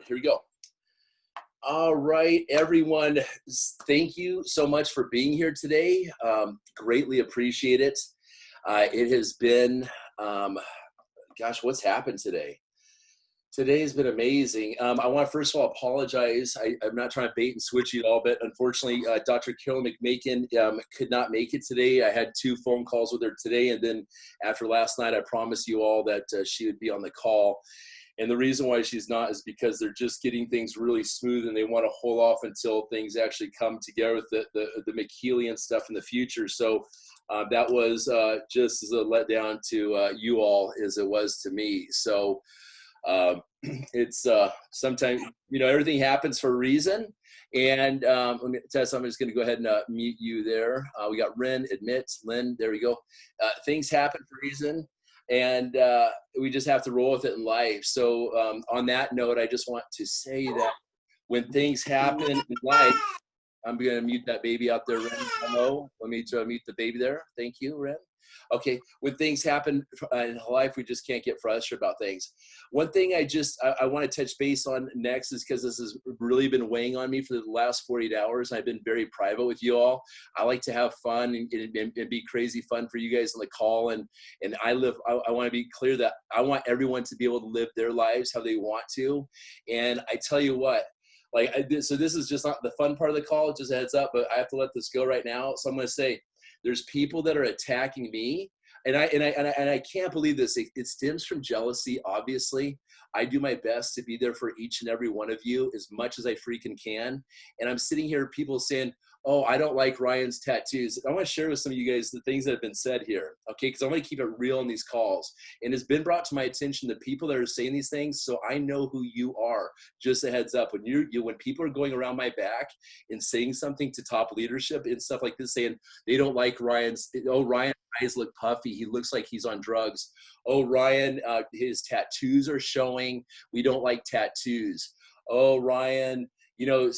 Here we go. All right, everyone. Thank you so much for being here today. Greatly appreciate it. It has been, gosh, what's happened today? Today has been amazing. I want to first of all apologize. I'm not trying to bait and switch you at all, but unfortunately, Dr. Carol McMakin could not make it today. I had 2 phone calls with her today, and then after last night, I promised you all that she would be on the call. And the reason why she's not is because they're just getting things really smooth, and they want to hold off until things actually come together with the Healy and stuff in the future. So that was just as a letdown to you all as it was to me. So it's sometimes, you know, everything happens for a reason. And let me tell you something. I'm just going to go ahead and mute you there. We got Ren, admits, Lynn, there we go. Things happen for a reason. And we just have to roll with it in life. So on that note, I just want to say that when things happen in life, I'm going to mute that baby out there, Ren. Hello. Let me mute the baby there. Thank you, Ren. Okay, when things happen in life, we just can't get frustrated about things. One thing I want to touch base on next is because this has really been weighing on me for the last 48 hours. I've been very private with you all. I like to have fun and be crazy fun for you guys on the call. And I want to be clear that I want everyone to be able to live their lives how they want to. And I tell you what, so this is just not the fun part of the call, just a heads up, but I have to let this go right now. So I'm going to say, there's people that are attacking me, and I can't believe this. It stems from jealousy, obviously. I do my best to be there for each and every one of you as much as I freaking can. And I'm sitting here, people saying, oh, I don't like Ryan's tattoos. I want to share with some of you guys the things that have been said here, okay? Because I want to keep it real in these calls. And it's been brought to my attention the people that are saying these things, so I know who you are. Just a heads up, when people are going around my back and saying something to top leadership and stuff like this, saying they don't like Ryan's, oh, Ryan's eyes look puffy, he looks like he's on drugs. Oh, Ryan, his tattoos are showing, we don't like tattoos. Oh, Ryan, you know,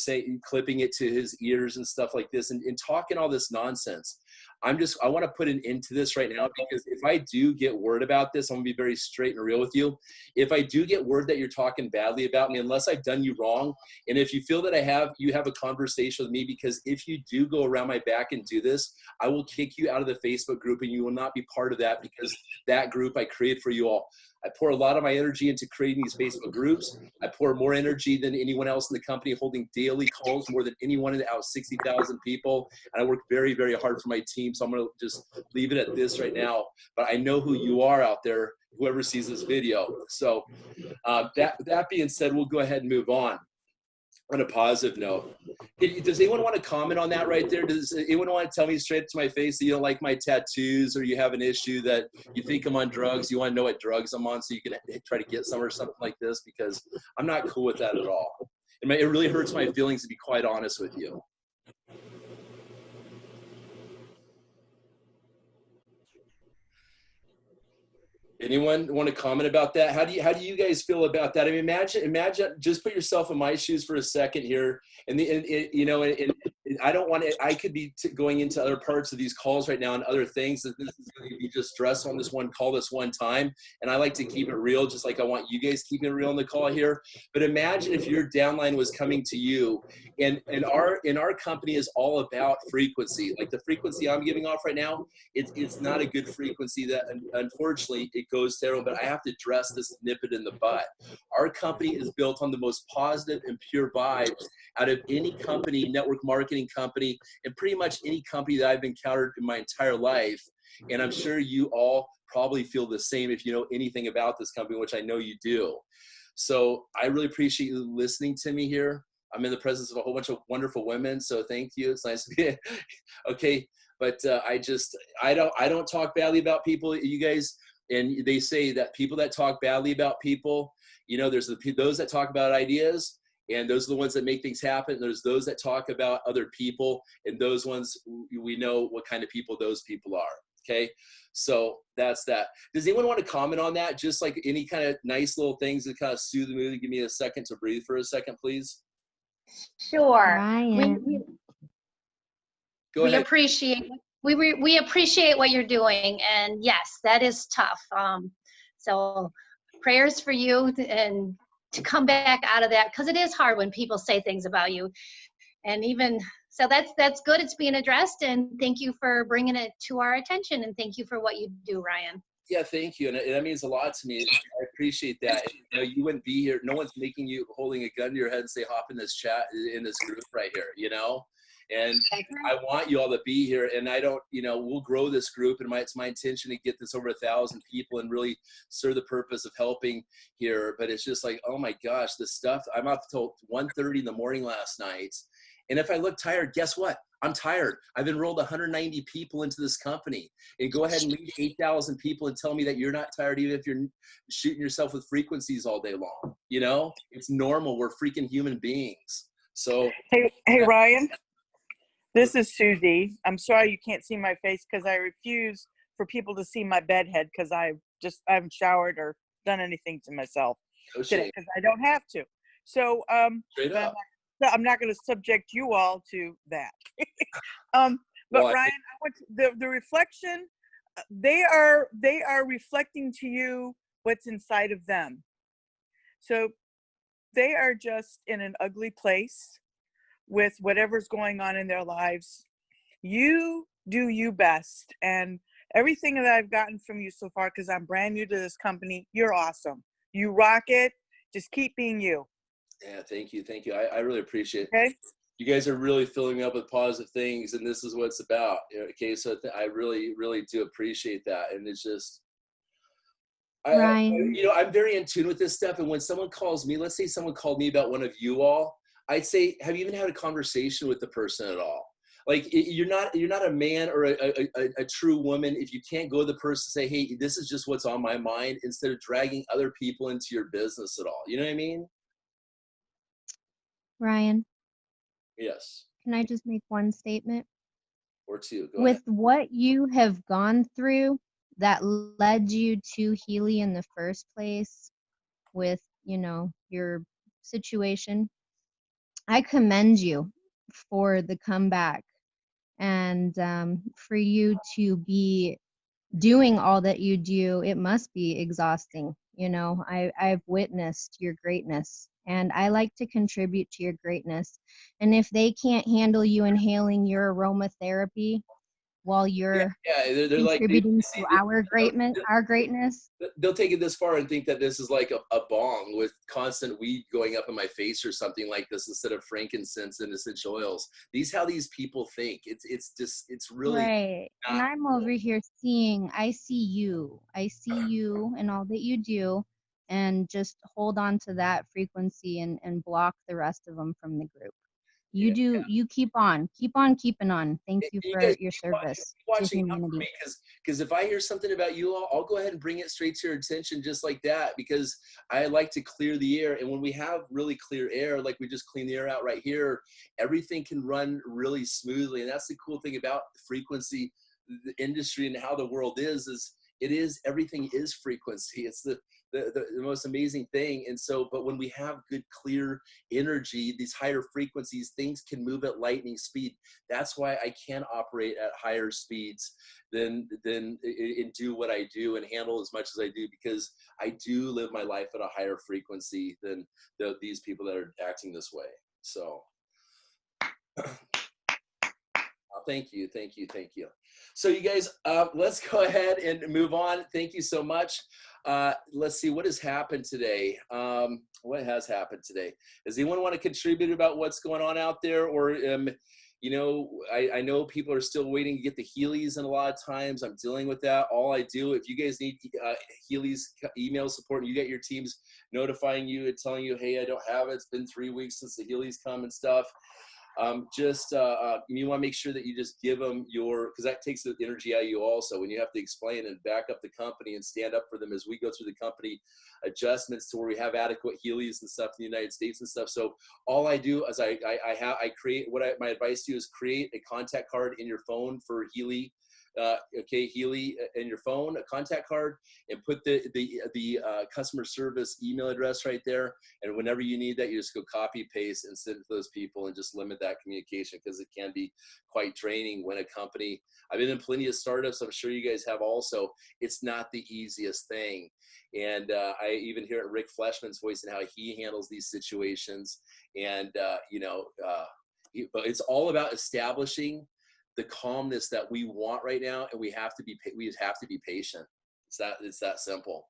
clipping it to his ears and stuff like this, and talking all this nonsense. I want to put an end to this right now, because if I do get word about this, I'm gonna be very straight and real with you. If I do get word that you're talking badly about me, unless I've done you wrong, and if you feel that you have a conversation with me, because if you do go around my back and do this, I will kick you out of the Facebook group, and you will not be part of that, because that group I created for you all. I pour a lot of my energy into creating these Facebook groups. I pour more energy than anyone else in the company, holding daily calls, more than anyone out of 60,000 people. And I work very, very hard for my team. So I'm going to just leave it at this right now. But I know who you are out there, whoever sees this video. So that being said, we'll go ahead and move on a positive note. Does anyone want to comment on that right there? Does anyone want to tell me straight to my face that you don't like my tattoos, or you have an issue that you think I'm on drugs, you want to know what drugs I'm on so you can try to get some or something like this? Because I'm not cool with that at all. It really hurts my feelings, to be quite honest with you. Anyone want to comment about that? How do you guys feel about that? I mean, imagine, just put yourself in my shoes for a second here. And I don't want to, I could be going into other parts of these calls right now and other things, that this is going to be just stress on this one call, this one time. And I like to keep it real, just like I want you guys keeping it real on the call here. But imagine if your downline was coming to you, and our company is all about frequency. Like the frequency I'm giving off right now, it's not a good frequency. That unfortunately it goes terrible, but I have to address this, nip it in the butt. Our company is built on the most positive and pure vibes out of any company, network marketing company, and pretty much any company that I've encountered in my entire life. And I'm sure you all probably feel the same if you know anything about this company, which I know you do. So I really appreciate you listening to me here. I'm in the presence of a whole bunch of wonderful women, so thank you. It's nice to be okay. But I don't talk badly about people, you guys. And they say that people that talk badly about people, you know, there's those that talk about ideas, and those are the ones that make things happen. There's those that talk about other people, and those ones, we know what kind of people those people are. Okay, so that's that. Does anyone want to comment on that? Just like any kind of nice little things that kind of soothe the mood. Give me a second to breathe for a second, please. Sure. Go ahead. We appreciate what you're doing, and yes, that is tough. So prayers for you, and to come back out of that, because it is hard when people say things about you. And even so, that's good. It's being addressed, and thank you for bringing it to our attention, and thank you for what you do, Ryan. Yeah, thank you, and that means a lot to me. I appreciate that. And, you know, you wouldn't be here. No one's making you holding a gun to your head and say, "Hop in this chat in this group right here," you know. And I want you all to be here. And I don't, you know, we'll grow this group, and it's my intention to get this over 1,000 people and really serve the purpose of helping here. But it's just like, oh my gosh, this stuff. I'm up till 1:30 in the morning last night. And if I look tired, guess what? I'm tired. I've enrolled 190 people into this company. And go ahead and lead 8,000 people and tell me that you're not tired, even if you're shooting yourself with frequencies all day long. You know, it's normal. We're freaking human beings. So, hey, Ryan, this is Susie. I'm sorry you can't see my face because I refuse for people to see my bed head because I haven't showered or done anything to myself today because I don't have to. So, straight up. I'm not going to subject you all to that. But well, Ryan, I want the reflection. They are reflecting to you what's inside of them. So they are just in an ugly place with whatever's going on in their lives. You do you best, and everything that I've gotten from you so far, because I'm brand new to this company, you're awesome. You rock it. Just keep being you. Yeah, thank you. Thank you. I really appreciate it. Okay. You guys are really filling me up with positive things, and this is what it's about. Okay, so I really, really do appreciate that. And it's just, Ryan. you know, I'm very in tune with this stuff. And when someone calls me, let's say someone called me about one of you all, I'd say, have you even had a conversation with the person at all? Like, you're not a man or a true woman if you can't go to the person and say, hey, this is just what's on my mind, instead of dragging other people into your business at all. You know what I mean? Ryan. Yes. Can I just make one statement? Or two. Go With ahead. what you have gone through that led you to Healy in the first place, with, you know, your situation, I commend you for the comeback, and for you to be doing all that you do. It must be exhausting. You know, I've witnessed your greatness, and I like to contribute to your greatness. And if they can't handle you inhaling your aromatherapy while you're they're contributing like, to our greatness. They'll take it this far and think that this is like a bong with constant weed going up in my face or something like this, instead of frankincense and essential oils. How these people think. It's really right. And I'm over here I see you and all that you do, and just hold on to that frequency and block the rest of them from the group. You keep on keeping on. Thank you for your service to humanity. Because if I hear something about you all, I'll go ahead and bring it straight to your attention just like that, because I like to clear the air. And when we have really clear air, like we just clean the air out right here, everything can run really smoothly. And that's the cool thing about the frequency, the industry, and how the world is everything is frequency. It's the most amazing thing. And so, but when we have good, clear energy, these higher frequencies, things can move at lightning speed. That's why I can operate at higher speeds than and do what I do and handle as much as I do, because I do live my life at a higher frequency than these people that are acting this way. So thank you. So you guys, let's go ahead and move on. Thank you so much. Let's see what has happened today. What has happened today? Does anyone want to contribute about what's going on out there? Or, you know, I know people are still waiting to get the Healys, and a lot of times I'm dealing with that. All I do, if you guys need Healy's email support, and you get your teams notifying you and telling you, hey, I don't have it. It's been 3 weeks since the Healys come and stuff. You want to make sure that you just give them because that takes the energy out of you also, when you have to explain and back up the company and stand up for them as we go through the company adjustments to where we have adequate Healys and stuff in the United States and stuff. So all I do is I create my advice to you is create a contact card in your phone for Healy okay, Healy, in your phone, a contact card, and put the customer service email address right there. And whenever you need that, you just go copy, paste, and send it to those people, and just limit that communication, because it can be quite draining when a company. I've been in plenty of startups. I'm sure you guys have also. It's not the easiest thing. And I even hear Rick Fleshman's voice and how he handles these situations. And, but it's all about establishing the calmness that we want right now. And we have to be patient. It's that simple.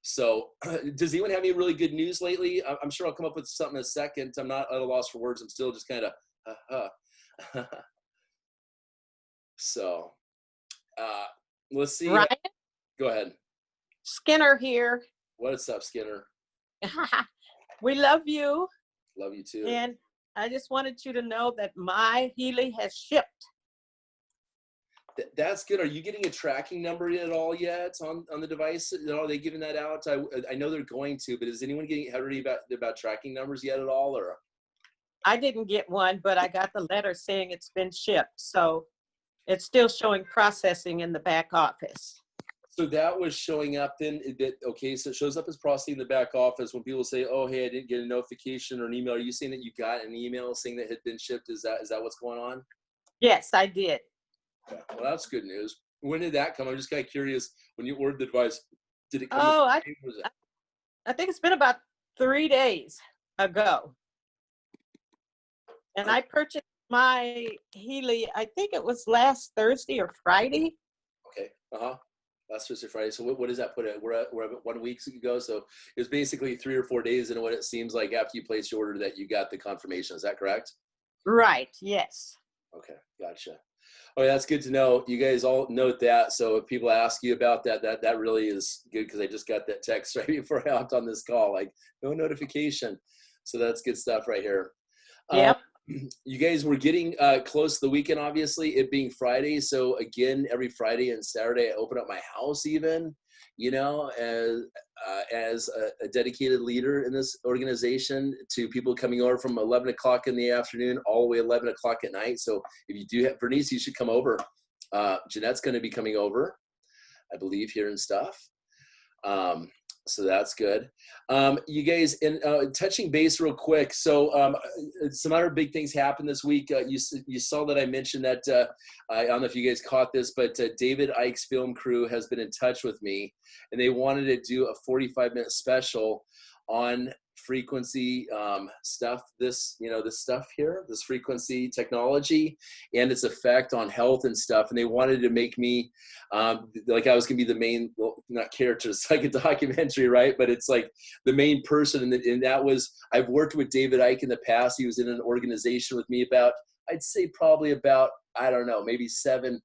So does anyone have any really good news lately? I'm sure I'll come up with something in a second. I'm not at a loss for words. I'm still just kind of, So let's see. Ryan? Go ahead. Skinner here. What's up, Skinner? We love you. Love you too. And I just wanted you to know that my Healy has shipped. That's good. Are you getting a tracking number at all yet on the device? Are they giving that out? I know they're going to, but is anyone getting heard about tracking numbers yet at all? Or I didn't get one, but I got the letter saying it's been shipped. So it's still showing processing in the back office. So that was showing up then. Okay, so it shows up as processing in the back office. When people say, "Oh, hey, I didn't get a notification or an email," are you saying that you got an email saying that it had been shipped? Is that what's going on? Yes, I did. Yeah. Well, that's good news. When did that come? I'm just kind of curious. When you ordered the device, did it come? Oh, I think it's been about 3 days ago. And I purchased my Healy, I think it was last Thursday or Friday. Okay. Last Thursday, Friday. So what does that put it? We're at 1 week ago. So it was basically 3 or 4 days into what it seems like after you placed your order that you got the confirmation. Is that correct? Right. Yes. Okay. Gotcha. Oh, that's good to know. You guys all note that. So if people ask you about that really is good, because I just got that text right before I hopped on this call, like no notification. So that's good stuff right here. Yep. You guys were getting close to the weekend, obviously, it being Friday. So again, every Friday and Saturday, I open up my house even, as a dedicated leader in this organization, to people coming over from 11 o'clock in the afternoon all the way 11 o'clock at night. So if you do have Bernice, you should come over. Jeanette's going to be coming over, I believe, here and stuff. So that's good. You guys, and touching base real quick. So some other big things happened this week. You saw that I mentioned that, I don't know if you guys caught this, but David Icke's film crew has been in touch with me, and they wanted to do a 45-minute special on frequency stuff, this stuff here, this frequency technology and its effect on health and stuff. And they wanted to make me like I was gonna be the main, well, not character, it's like a documentary, right? But it's like the main person. And that was, I've worked with David Icke in the past. He was in an organization with me about, I'd say probably about, I don't know, maybe 7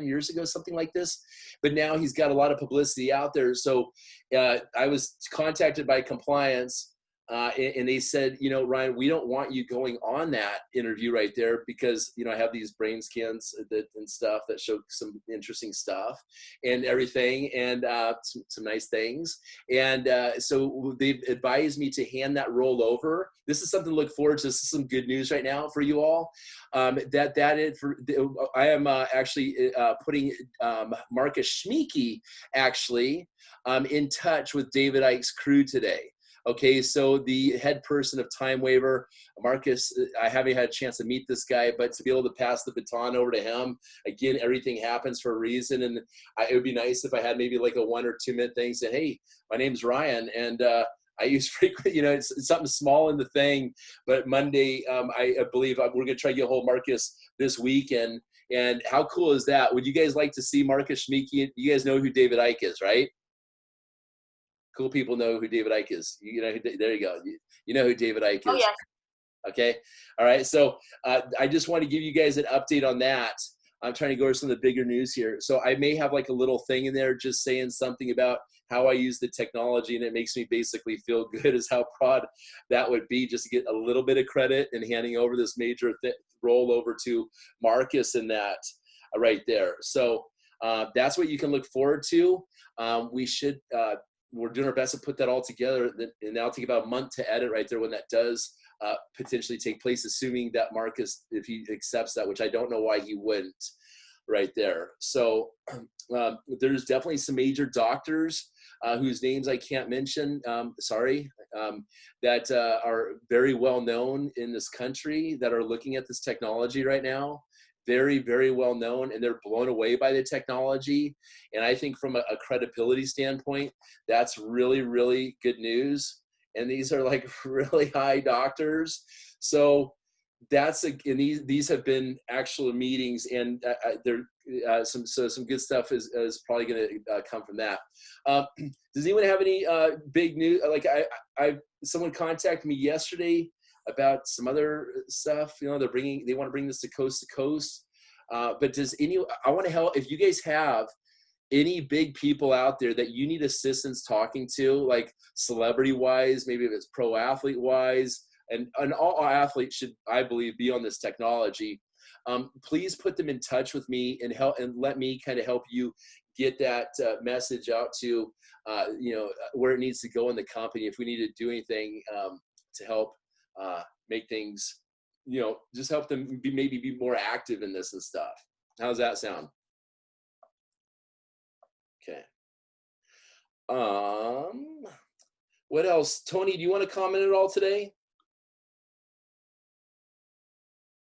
years ago, something like this. But now he's got a lot of publicity out there. So I was contacted by compliance and they said, Ryan, we don't want you going on that interview right there, because, I have these brain scans and stuff that show some interesting stuff and everything, and some nice things. And so they've advised me to hand that role over. This is something to look forward to. This is some good news right now for you all. I am actually putting Marcus Schmeeke actually in touch with David Icke's crew today. Okay, so the head person of Time Waiver, Marcus, I haven't had a chance to meet this guy, but to be able to pass the baton over to him, again, everything happens for a reason. And it would be nice if I had maybe like a 1 or 2 minute thing, say, hey, my name's Ryan, and I use frequent, it's something small in the thing, but Monday, I believe we're going to try to get a hold of Marcus this weekend. And how cool is that? Would you guys like to see Marcus Schmeeke? You guys know who David Icke is, right? Cool people know who David Icke is. There you go. You know who David Icke is. Oh, yes. Okay. All right. So I just want to give you guys an update on that. I'm trying to go over some of the bigger news here. So I may have like a little thing in there just saying something about how I use the technology, and it makes me basically feel good as how proud that would be, just to get a little bit of credit and handing over this major role over to Marcus in that right there. So that's what you can look forward to. We're doing our best to put that all together, and that'll take about a month to edit right there when that does potentially take place, assuming that Marcus, if he accepts that, which I don't know why he wouldn't. right there. So there's definitely some major doctors whose names I can't mention, that are very well known in this country that are looking at this technology right now. Very, very well known, and they're blown away by the technology. And I think from a credibility standpoint, that's really, really good news. And these are like really high doctors. So that's and these have been actual meetings, and there some good stuff is probably going to come from that. Does anyone have any big news? Like someone contacted me yesterday about some other stuff. You know, they want to bring this to coast. But I want to help. If you guys have any big people out there that you need assistance talking to, like celebrity wise, maybe if it's pro athlete wise, and all athletes should, I believe, be on this technology. Please put them in touch with me and let me kind of help you get that message out to where it needs to go in the company. If we need to do anything to help make things, just help them maybe be more active in this and stuff. How's that sound? Okay. What else? Tony, do you want to comment at all today?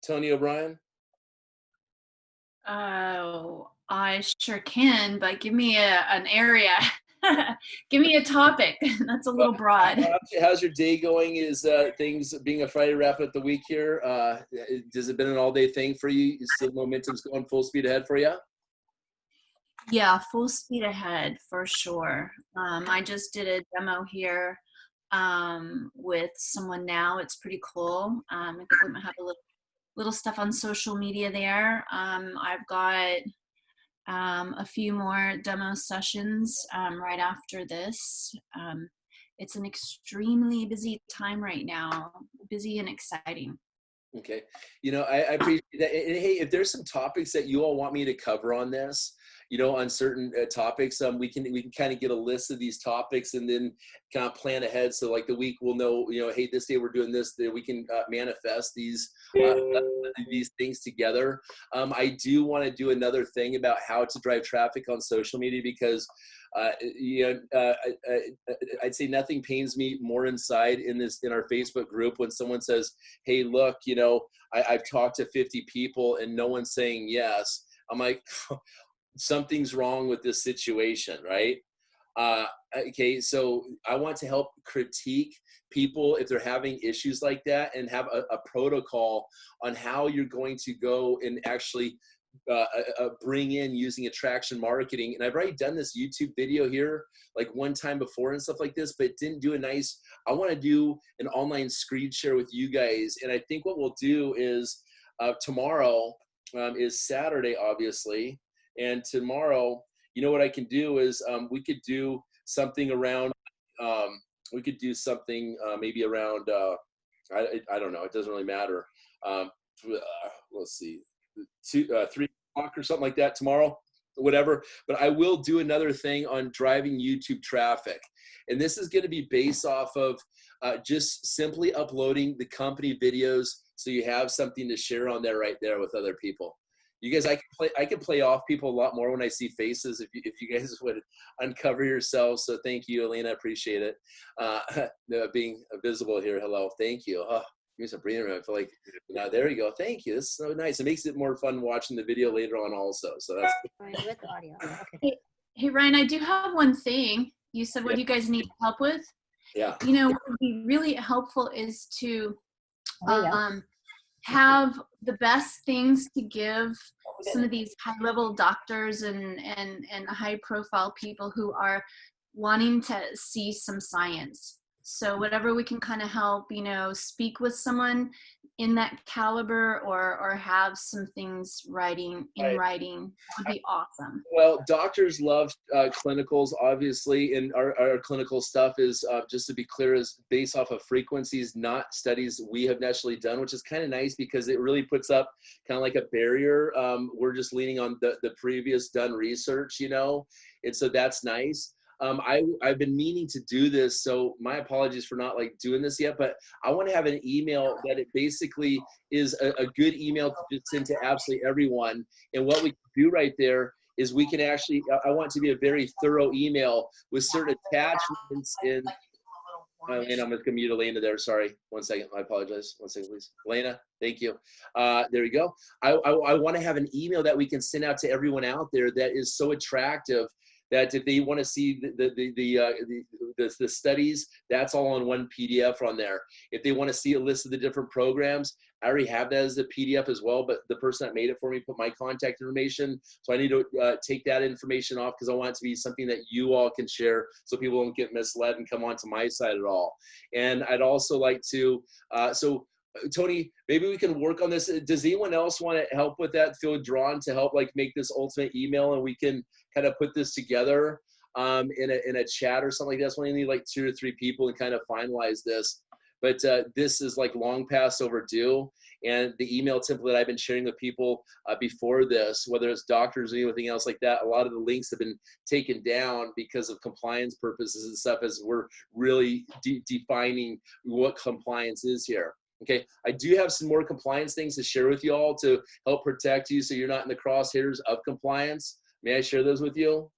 Tony O'Brien? Oh, I sure can, but give me an area. Give me a topic. That's a little broad. How's your day going? Is things being a Friday wrap up the week here? Has it been an all-day thing for you? Is still momentum's going full speed ahead for you? Yeah, full speed ahead for sure. I just did a demo here with someone now. It's pretty cool. I think we might have a little stuff on social media there. I've got a few more demo sessions right after this. It's an extremely busy time right now, busy and exciting. Okay. I appreciate that. And hey, if there's some topics that you all want me to cover on this, on certain topics, we can kind of get a list of these topics and then kind of plan ahead. So like the week we'll know, hey, this day we're doing this, that we can manifest these things together. I do want to do another thing about how to drive traffic on social media because I'd say nothing pains me more inside in our Facebook group when someone says, hey, look, I've talked to 50 people and no one's saying yes. I'm like, something's wrong with this situation, right? Okay, so I want to help critique people if they're having issues like that and have a protocol on how you're going to go and actually bring in using attraction marketing. And I've already done this YouTube video here like one time before and stuff like this, but didn't do I want to do an online screen share with you guys. And I think what we'll do is tomorrow is Saturday, obviously. And tomorrow, what I can do is we could do something around, maybe around, I don't know, it doesn't really matter. Let's see, 3 o'clock or something like that tomorrow, whatever. But I will do another thing on driving YouTube traffic. And this is going to be based off of just simply uploading the company videos so you have something to share on there right there with other people. You guys, I can play off people a lot more when I see faces. If you guys would uncover yourselves, so thank you, Elena. I appreciate it. Being visible here. Hello, thank you. Oh, give me some breathing room. I feel like now there you go. Thank you. This is so nice. It makes it more fun watching the video later on also. So that's with audio. Okay. Hey Ryan, I do have one thing. You said what do you guys need help with? Yeah. What would be really helpful is to have the best things to give some of these high-level doctors and high-profile people who are wanting to see some science. So whatever we can kind of help, speak with someone in that caliber or have some things writing would be awesome. Well, doctors love clinicals, obviously, and our clinical stuff is, just to be clear, is based off of frequencies, not studies we have necessarily done, which is kind of nice because it really puts up kind of like a barrier. We're just leaning on the previous done research, and so that's nice. I've been meaning to do this, so my apologies for not like doing this yet, but I want to have an email that it basically is a good email to just send to absolutely everyone. And what we can do right there is we can actually, I want it to be a very thorough email with certain attachments in. Elena, I'm just gonna mute Elena there. Sorry, 1 second. I apologize. 1 second, please. Elena, thank you. There we go. I want to have an email that we can send out to everyone out there that is so attractive that if they want to see the studies, that's all on one PDF on there. If they want to see a list of the different programs, I already have that as a PDF as well, but the person that made it for me put my contact information. So I need to take that information off because I want it to be something that you all can share so people don't get misled and come onto my side at all. And I'd also like to, Tony, maybe we can work on this. Does anyone else want to help with that? Feel drawn to help like make this ultimate email and we can kind of put this together in a chat or something like that. So we need like 2 or 3 people and kind of finalize this. But this is like long past overdue. And the email template I've been sharing with people before this, whether it's doctors or anything else like that, a lot of the links have been taken down because of compliance purposes and stuff as we're really defining what compliance is here. Okay, I do have some more compliance things to share with you all to help protect you so you're not in the crosshairs of compliance. May I share those with you?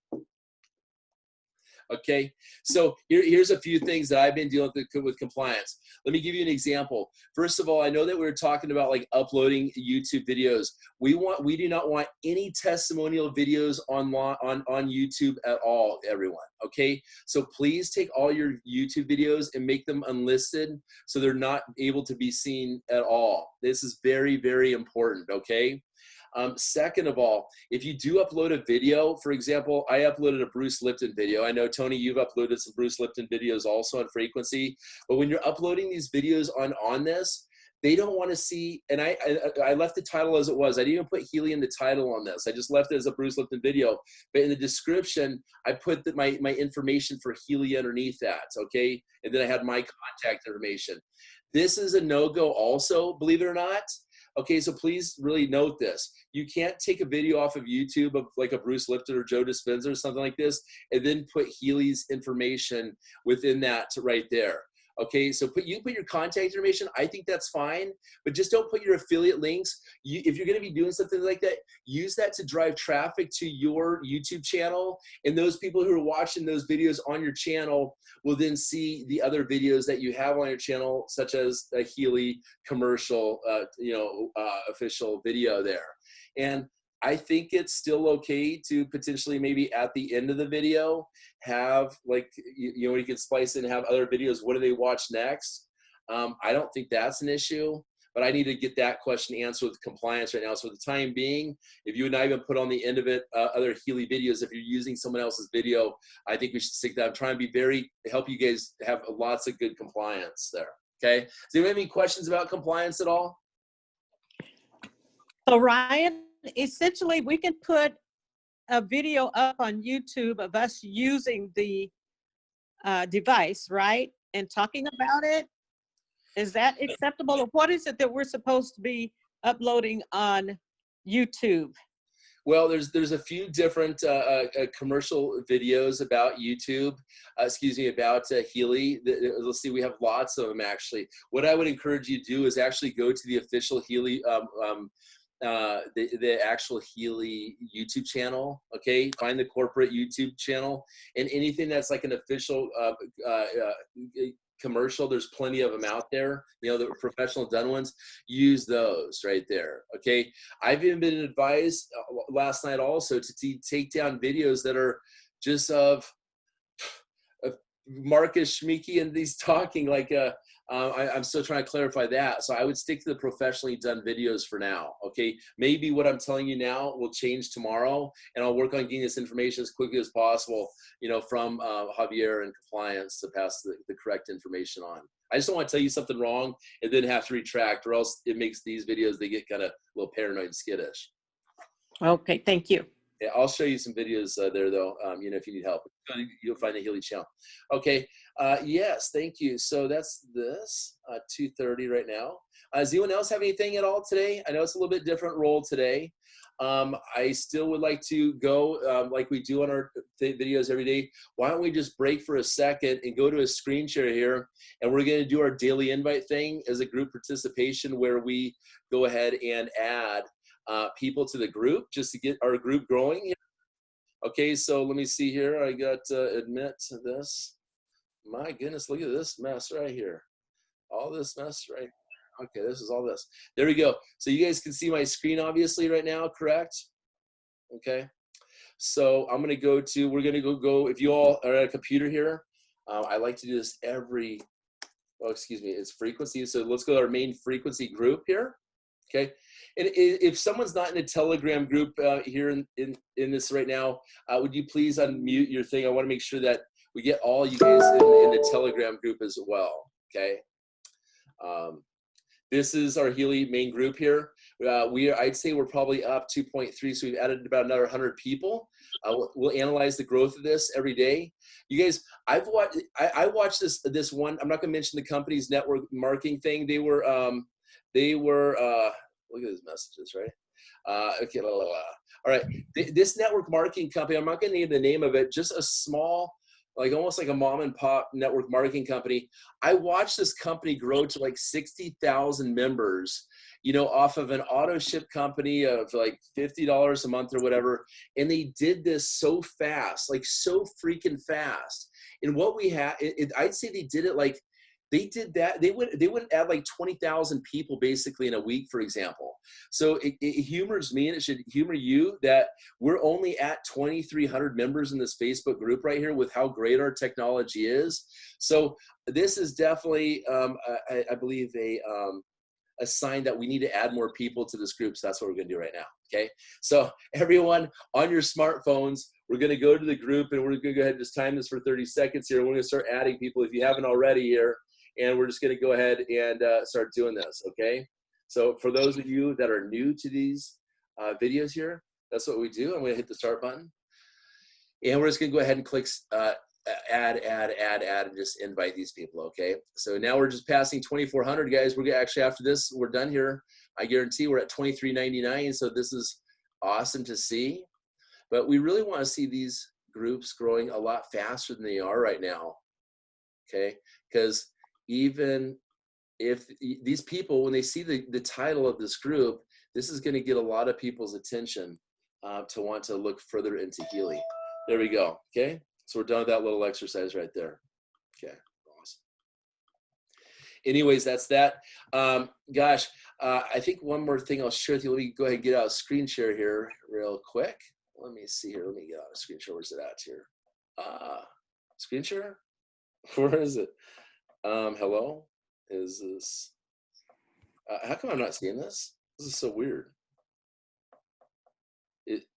Okay, so here's a few things that I've been dealing with compliance. Let me give you an example. First of all, I know that we were talking about like uploading YouTube videos. We do not want any testimonial videos on YouTube at all, everyone. Okay, so please take all your YouTube videos and make them unlisted so they're not able to be seen at all. This is very, very important. Okay. Second of all, if you do upload a video, for example, I uploaded a Bruce Lipton video. I know, Tony, you've uploaded some Bruce Lipton videos also on Frequency. But when you're uploading these videos on this, they don't want to see, and I left the title as it was. I didn't even put Healy in the title on this. I just left it as a Bruce Lipton video. But in the description, I put my information for Healy underneath that, okay? And then I had my contact information. This is a no-go also, believe it or not. Okay, so please really note this. You can't take a video off of YouTube of like a Bruce Lipton or Joe Dispenza or something like this and then put Healy's information within that right there. Okay, so you put your contact information. I think that's fine, but just don't put your affiliate links. If you're going to be doing something like that, use that to drive traffic to your YouTube channel, and those people who are watching those videos on your channel will then see the other videos that you have on your channel, such as a Healy commercial, official video there. And I think it's still okay to potentially maybe at the end of the video have like, you can splice in and have other videos. What do they watch next? I don't think that's an issue, but I need to get that question answered with compliance right now. So for the time being, if you would not even put on the end of it other Healy videos, if you're using someone else's video, I think we should stick that. I'm trying to be help you guys have lots of good compliance there. Okay. So do you have any questions about compliance at all? So Ryan, essentially we can put a video up on YouTube of us using the device, right? And talking about it. Is that acceptable? Or what is it that we're supposed to be uploading on YouTube? Well, there's a few different commercial videos about YouTube, about Healy. Let's see, we have lots of them actually. What I would encourage you to do is actually go to the official Healy, the actual Healy YouTube channel, okay? Find the corporate YouTube channel, and anything that's like an official commercial, there's plenty of them out there, the professional done ones. Use those right there, okay? I've even been advised last night also to take down videos that are just of Marcus Schmieke and these talking like I'm still trying to clarify that. So I would stick to the professionally done videos for now. Okay. Maybe what I'm telling you now will change tomorrow, and I'll work on getting this information as quickly as possible, from Javier and compliance to pass the correct information on. I just don't want to tell you something wrong and then have to retract, or else it makes these videos, they get kind of a little paranoid and skittish. Okay. Thank you. Yeah, I'll show you some videos there, though. You know, if you need help, you'll find the Healy channel. Okay. Yes, thank you. So that's this 2:30 right now. Does anyone else have anything at all today? I know it's a little bit different role today. I still would like to go like we do on our videos every day. Why don't we just break for a second and go to a screen share here, and we're going to do our daily invite thing as a group participation, where we go ahead and add people to the group just to get our group growing here. Okay, so let me see here. I got admit to this. My goodness, look at this mess right here. All this mess right here. Okay, this is all this. There we go. So you guys can see my screen obviously right now, correct? Okay. So I'm going to go to, we're going to go, if you all are at a computer here, I like to do this every, oh, excuse me, it's frequency. So let's go to our main frequency group here. Okay. And if someone's not in a Telegram group here in this right now, would you please unmute your thing? I want to make sure that we get all you guys in the Telegram group as well. Okay. This is our Healy main group here. I'd say we're probably up 2.3, so we've added about another 100 people. We'll analyze the growth of this every day. You guys, I watched this one. I'm not going to mention the company's network marketing thing. They were look at these messages, right? Okay, all right. This network marketing company, I'm not going to name the name of it. Just a small, like almost like a mom and pop network marketing company. I watched this company grow to like 60,000 members, you know, off of an auto ship company of like $50 a month or whatever. And they did this so fast, like so freaking fast. And what we had, I'd say they did it like, they did that. They would add like 20,000 people basically in a week, for example. So it humors me, and it should humor you that we're only at 2,300 members in this Facebook group right here with how great our technology is. So this is definitely, I believe, a sign that we need to add more people to this group. So that's what we're going to do right now. Okay. So everyone on your smartphones, we're going to go to the group, and we're going to go ahead and just time this for 30 seconds here. We're going to start adding people if you haven't already here. And we're just going to go ahead and start doing this, okay? So for those of you that are new to these videos here, that's what we do. I'm going to hit the start button. And we're just going to go ahead and click add, and just invite these people, okay? So now we're just passing 2,400, guys. We're actually, after this, we're done here. I guarantee we're at 23.99, so this is awesome to see. But we really want to see these groups growing a lot faster than they are right now, okay? Because even if these people, when they see the title of this group, this is going to get a lot of people's attention to want to look further into Healy. There we go. Okay. So we're done with that little exercise right there. Okay. Awesome. Anyways, that's that. Gosh, I think one more thing I'll share with you. Let me go ahead and get out a screen share here real quick. Let me see here. Let me get out a screen share. Where's it at here? Screen share? Where is it? Hello, is this, how come I'm not seeing this? This is so weird.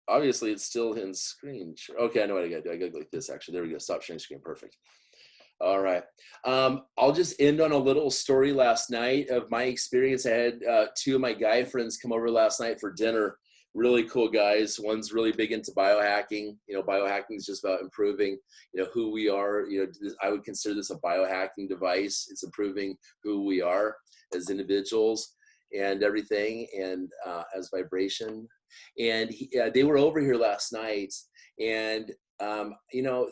Obviously it's still in screen. Okay, I know what I gotta do. I gotta go like this, actually. There we go, stop sharing screen, perfect. All right, I'll just end on a little story last night of my experience. I had two of my guy friends come over last night for dinner. Really cool guys. One's really big into biohacking. You know, biohacking is just about improving, you know, who we are. You know, I would consider this a biohacking device. It's improving who we are as individuals and everything, and as vibration. And they were over here last night, and you know,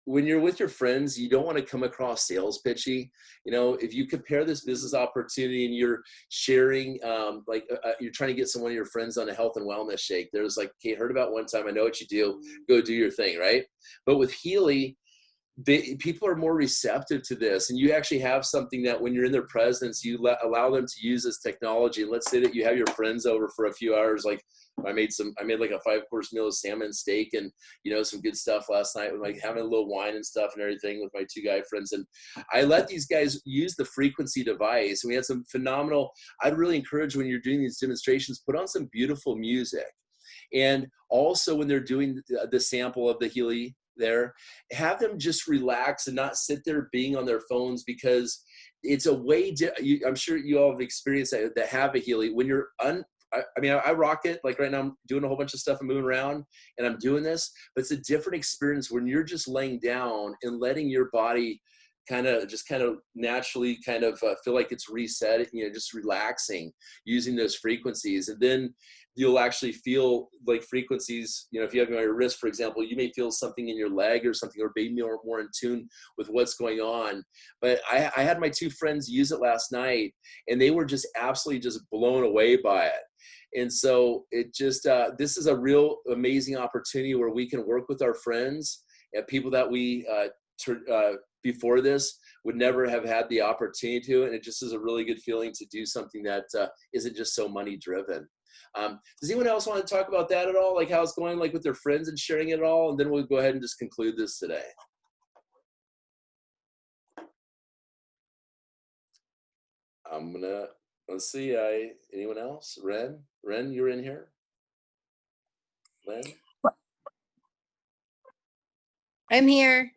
when you're with your friends, you don't want to come across sales pitchy. You know, if you compare this business opportunity and you're sharing, you're trying to get some one of your friends on a health and wellness shake, there's like, okay, heard about one time, I know what you do, go do your thing, right? But with Healy, people are more receptive to this, and you actually have something that when you're in their presence, you allow them to use this technology. And let's say that you have your friends over for a few hours. Like I made like a 5-course meal of salmon, steak, and, you know, some good stuff last night with like having a little wine and stuff and everything with my two guy friends. And I let these guys use the frequency device, and we had some phenomenal, I'd really encourage when you're doing these demonstrations, put on some beautiful music. And also when they're doing the sample of the Healy there, have them just relax and not sit there being on their phones, because it's a way I'm sure you all have experienced that have a Healy. When you're I mean, I rock it. Like right now I'm doing a whole bunch of stuff and moving around and I'm doing this, but it's a different experience when you're just laying down and letting your body kind of naturally feel like it's reset, just relaxing using those frequencies. And then you'll actually feel like frequencies, if you have it on your wrist, for example, you may feel something in your leg or something, or be more in tune with what's going on. But I had my 2 friends use it last night and they were just absolutely just blown away by it. And so it just, this is a real amazing opportunity where we can work with our friends and people that we, before this would never have had the opportunity to, and it just is a really good feeling to do something that isn't just so money driven. Does anyone else want to talk about that at all? Like how it's going, like with their friends and sharing it all? And then we'll go ahead and just conclude this today. Let's see, anyone else? Ren, you're in here? Ren? I'm here.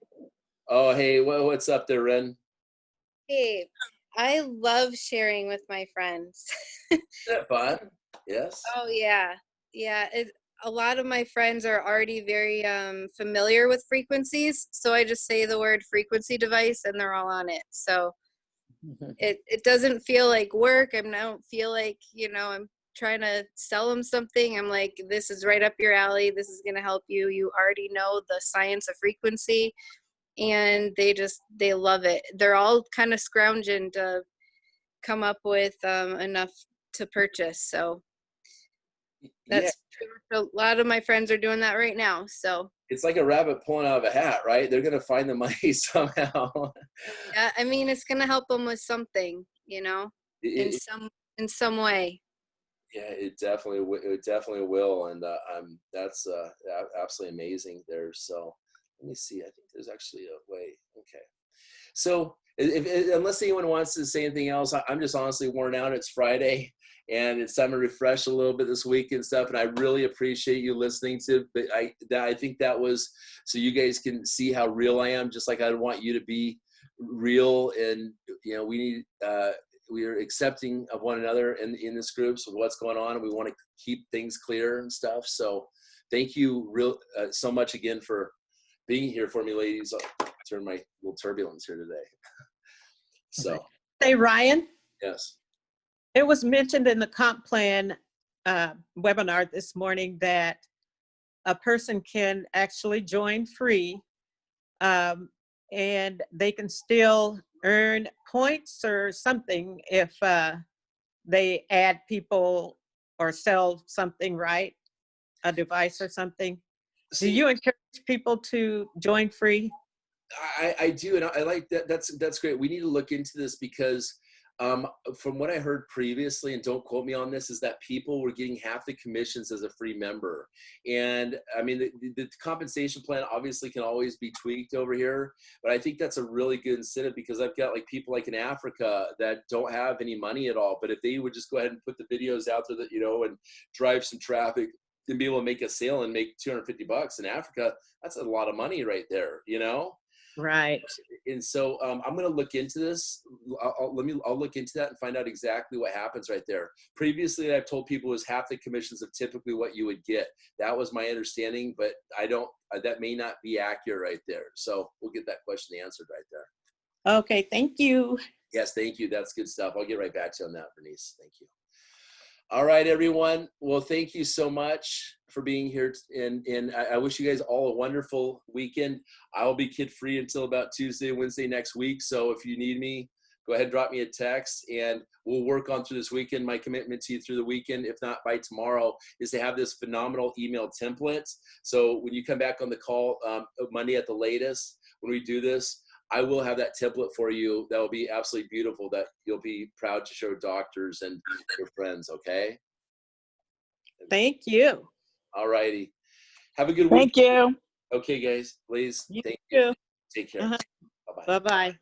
Oh, hey, what's up there, Ren? Hey, I love sharing with my friends. Isn't that fun? Yes. Oh yeah, a lot of my friends are already very familiar with frequencies, so I just say the word frequency device and they're all on it. So it doesn't feel like work. I don't feel like I'm trying to sell them something. I'm like, this is right up your alley. This is gonna help you. You already know the science of frequency. And they love it. They're all kind of scrounging to come up with enough to purchase. So that's a lot of my friends are doing that right now. So it's like a rabbit pulling out of a hat, right? They're going to find the money somehow. Yeah, I mean, it's going to help them with something, in some way. Yeah, it definitely will. And that's absolutely amazing there. So let me see. I think there's actually a way. Okay. So unless anyone wants to say anything else, I'm just honestly worn out. It's Friday and it's time to refresh a little bit this week and stuff. And I really appreciate you listening to, but I think that was so you guys can see how real I am, just like I want you to be real. And, we are accepting of one another in this group. So what's going on, and we want to keep things clear and stuff. So thank you so much again for being here for me, ladies. I'll turn my little turbulence here today. So. Hey, Ryan. Yes. It was mentioned in the comp plan webinar this morning that a person can actually join free and they can still earn points or something if they add people or sell something, right? A device or something. Do you encourage people to join free? I do, and I like that. That's great. We need to look into this because from what I heard previously, and don't quote me on this, is that people were getting half the commissions as a free member. And I mean, the compensation plan obviously can always be tweaked over here, but I think that's a really good incentive because I've got like people like in Africa that don't have any money at all, but if they would just go ahead and put the videos out there that, and drive some traffic and be able to make a sale and make $250 in Africa, that's a lot of money right there, Right. And so I'm going to look into this. I'll look into that and find out exactly what happens right there. Previously, I've told people it was half the commissions of typically what you would get. That was my understanding, but that may not be accurate right there. So we'll get that question answered right there. Okay. Thank you. Yes. Thank you. That's good stuff. I'll get right back to you on that, Bernice. Thank you. All right, everyone. Well, thank you so much for being here. And I wish you guys all a wonderful weekend. I'll be kid-free until about Tuesday, Wednesday next week. So if you need me, go ahead and drop me a text and we'll work on through this weekend. My commitment to you through the weekend, if not by tomorrow, is to have this phenomenal email template. So when you come back on the call Monday at the latest, when we do this, I will have that template for you. That will be absolutely beautiful, that you'll be proud to show doctors and your friends, okay? Thank you. All righty. Have a good week. Thank you. Okay, guys, please. You Thank too. you. Take care. Uh-huh. Bye-bye. Bye-bye.